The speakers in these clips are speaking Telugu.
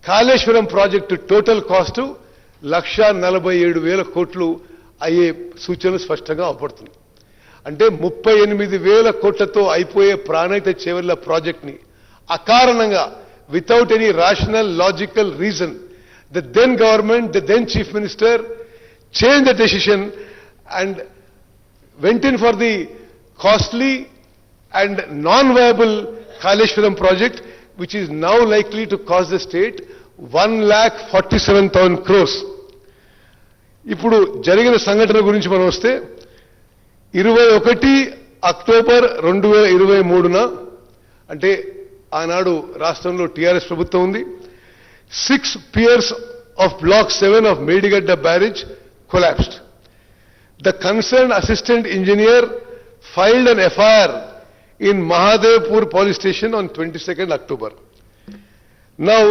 కాళేశ్వరం ప్రాజెక్టు టోటల్ కాస్టు 1,47,000 కోట్లు అయ్యే సూచనలు స్పష్టంగా అవపడుతుంది. అంటే 38,000 కోట్లతో అయిపోయే ప్రాణహిత చేవెళ్ల ప్రాజెక్ట్ని అకారణంగా without any rational logical reason the then government, the then chief minister changed the decision and went in for the costly and non-viable Kaleshwaram project, which is now likely to cost the state 1,47,000 crores. ఇప్పుడు జరిగిన సంఘటన గురించి మనం వస్తే 21 అక్టోబర్ 2023న అంటే ఆనాడు రాష్ట్రంలో టీఆర్ఎస్ ప్రభుత్వం ఉంది. 6 piers of Block 7 of Medigadda barrage collapsed. The concerned assistant engineer filed an FIR in Mahadevpur police station on 22nd October. Now,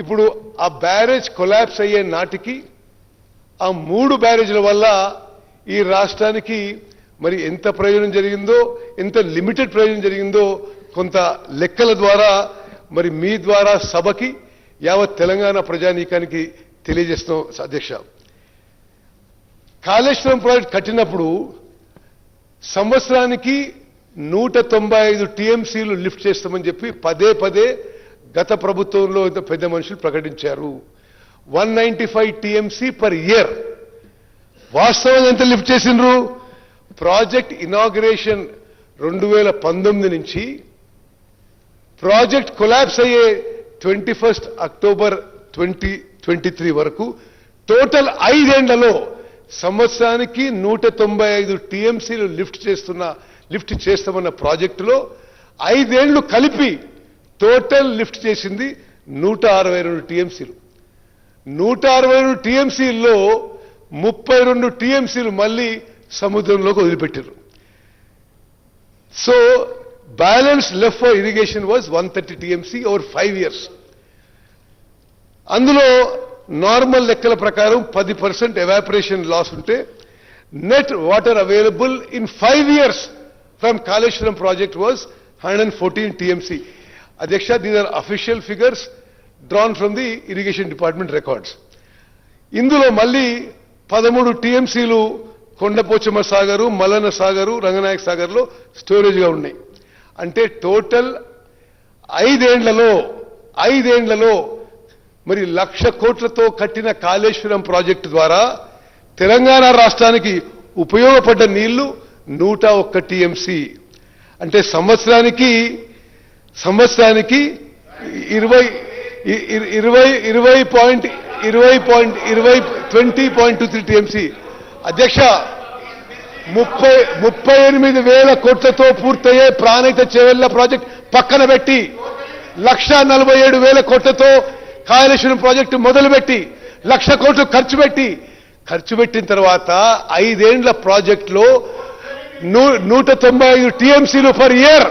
ఇప్పుడు ఆ బ్యారేజ్ కొలాప్స్ అయ్యే నాటికి ఆ 3 బ్యారేజ్ల వల్ల ఈ రాష్ట్రానికి మరి ఎంత ప్రయోజనం జరిగిందో, ఎంత లిమిటెడ్ ప్రయోజనం జరిగిందో కొంత లెక్కల ద్వారా మరి మీ ద్వారా సభకి యావత్ తెలంగాణ ప్రజానీకానికి తెలియజేస్తున్నాం. అధ్యక్ష, కాళేశ్వరం ప్రాజెక్ట్ కట్టినప్పుడు సంవత్సరానికి 195 టీఎంసీలు లిఫ్ట్ చేస్తామని చెప్పి పదే గత ప్రభుత్వంలో పెద్ద మనుషులు ప్రకటించారు. 195 టీఎంసీ పర్ ఇయర్. వాస్తవంగా ఎంత లిఫ్ట్ చేసిండ్రు? ప్రాజెక్ట్ ఇనాగ్రేషన్ 2019 నుంచి ప్రాజెక్ట్ కొలాప్స్ అయ్యే 21 అక్టోబర్ 2023 వరకు టోటల్ 5 ఏళ్లలో సంవత్సరానికి 195 టీఎంసీలు లిఫ్ట్ చేస్తామన్న ప్రాజెక్టులో 5 ఏళ్లు కలిపి టోటల్ లిఫ్ట్ చేసింది 162 టీఎంసీలు. 162 టీఎంసీల్లో 32 టీఎంసీలు మళ్ళీ సముద్రంలోకి వదిలిపెట్టారు. So balance left for irrigation was 130 TMC over 5 years. అందులో నార్మల్ లెక్కల ప్రకారం 10% ఎవాపరేషన్ లాస్ ఉంటే net water available in 5 years from Kaleshwaram project was 114 TMC. అధ్యక్ష, these are official figures drawn from the irrigation department records. ఇందులో మళ్ళీ 13 టీఎంసీలు కొండపోచమ్మ సాగరు, మల్లన్న సాగరు, రంగనాయక సాగర్లో స్టోరేజ్గా ఉన్నాయి. అంటే టోటల్ 5 ఏళ్లలో మరి 1,00,000 కోట్లతో కట్టిన కాళేశ్వరం ప్రాజెక్టు ద్వారా తెలంగాణ రాష్ట్రానికి ఉపయోగపడ్డ నీళ్లు 101 టీఎంసీ. అంటే సంవత్సరానికి 20.23 టీఎంసీ. అధ్యక్ష, 38,000 కోట్లతో పూర్తయ్యే ప్రాణహిత చేవెళ్ల ప్రాజెక్ట్ పక్కన పెట్టి 1,47,000 కోట్లతో కాళేశ్వరం ప్రాజెక్టు మొదలుపెట్టి 1,00,000 కోట్లు ఖర్చు పెట్టిన తర్వాత 5 ఏళ్ల ప్రాజెక్టులో 195 టీఎంసీలు పర్ ఇయర్,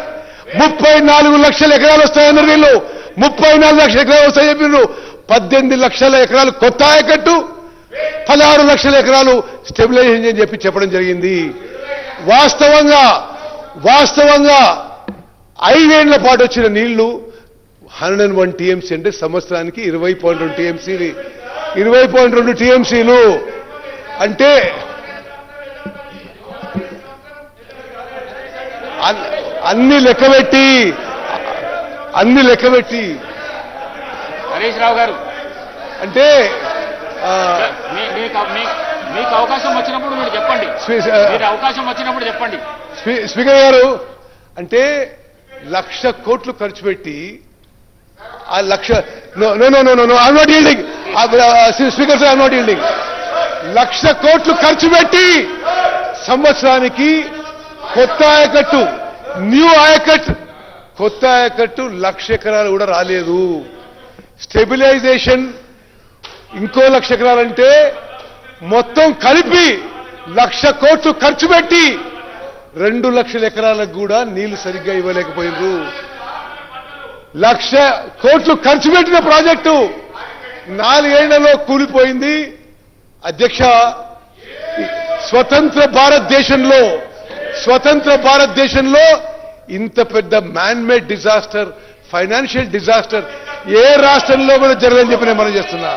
34 లక్షల ఎకరాలు వస్తాయన్నారు వీళ్ళు. 34 లక్షల ఎకరాలు వస్తాయని చెప్పారు. 18 లక్షల ఎకరాలు కొత్త ఆయకట్టు, 16 లక్షల ఎకరాలు స్టెబిలైజేషన్ అని చెప్పడం జరిగింది. వాస్తవంగా 5 ఏళ్ల పాటు వచ్చిన నీళ్లు 101 టీఎంసీ. అంటే సంవత్సరానికి 20.2 టీఎంసీలు. అంటే అన్ని లెక్కబెట్టి హరీష్ రావు గారు అంటే మీకు అవకాశం వచ్చినప్పుడు మీరు చెప్పండి. అవకాశం వచ్చినప్పుడు చెప్పండి. స్పీకర్ గారు, అంటే 1,00,000 కోట్లు ఖర్చు పెట్టి ఆ 1,00,000 I'm not yielding speaker sir, I'm not yielding 1,00,000 కోట్లు ఖర్చు పెట్టి సంవత్సరానికి కొత్త ఆయకట్టు, న్యూ ఆయకట్, కొత్త ఆయకట్టు 1,00,000 ఎకరాలు కూడా రాలేదు. స్టెబిలైజేషన్ ఇంకో 1,00,000 ఎకరాలంటే మొత్తం కలిపి 1,00,000 కోట్లు ఖర్చు పెట్టి 2 లక్షల ఎకరాలకు కూడా నీళ్లు సరిగ్గా ఇవ్వలేకపోయిండ్రు. 1,00,000 కోట్లు ఖర్చు పెట్టిన ప్రాజెక్టు 4 ఏళ్లలో కూలిపోయింది. అధ్యక్ష, స్వతంత్ర భారతదేశంలో ఇంత పెద్ద man made disaster financial disaster ఏ రాష్ట్రంలో కూడా జరగదని చెప్పి నేను మనం చేస్తున్నా.